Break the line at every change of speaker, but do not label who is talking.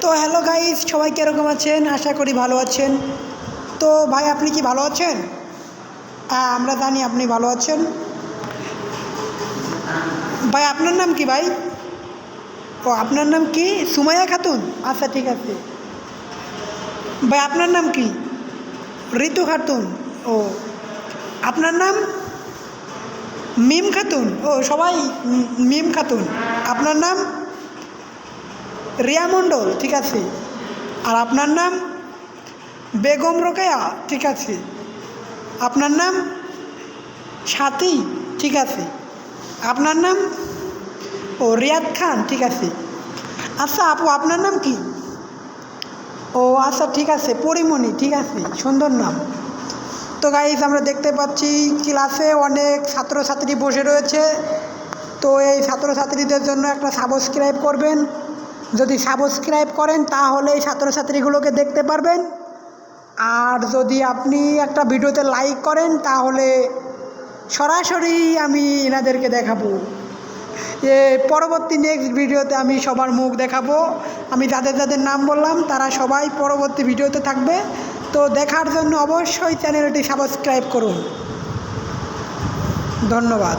তো hello guys, সবাই কীরকম আছেন? আশা করি ভালো আছেন। তো ভাই, আপনি কি ভালো আছেন? হ্যাঁ, আমরা জানি আপনি ভালো আছেন। ভাই, আপনার নাম কি ভাই? ও, আপনার নাম কি? সুমাইয়া খাতুন? আচ্ছা, ঠিক আছে। ভাই, আপনার নাম কি? ঋতু খাতুন? ও, আপনার নাম মিম খাতুন? ও, সবাই মিম খাতুন। আপনার নাম রিয়া মণ্ডল? ঠিক আছে। আর আপনার নাম বেগম রোকেয়া? ঠিক আছে। আপনার নাম সাথী? ঠিক আছে। আপনার নাম ও রিয়াদ খান? ঠিক আছে। আচ্ছা আপু, আপনার নাম কি? ও আচ্ছা, ঠিক আছে, পরিমণি। ঠিক আছে, সুন্দর নাম। তো গাইস, আমরা দেখতে পাচ্ছি ক্লাসে অনেক ছাত্রছাত্রী বসে রয়েছে। তো এই ছাত্রছাত্রীদের জন্য একটা সাবস্ক্রাইব করবেন। যদি সাবস্ক্রাইব করেন তাহলে এই ছাত্রছাত্রীগুলোকে দেখতে পারবেন। আর যদি আপনি একটা ভিডিওতে লাইক করেন তাহলে সরাসরি আমি এনাদেরকে দেখাবো। পরবর্তী নেক্সট ভিডিওতে আমি সবার মুখ দেখাবো। আমি যাদের যাদের নাম বললাম তারা সবাই পরবর্তী ভিডিওতে থাকবে। তো দেখার জন্য অবশ্যই চ্যানেলটি সাবস্ক্রাইব করুন। ধন্যবাদ।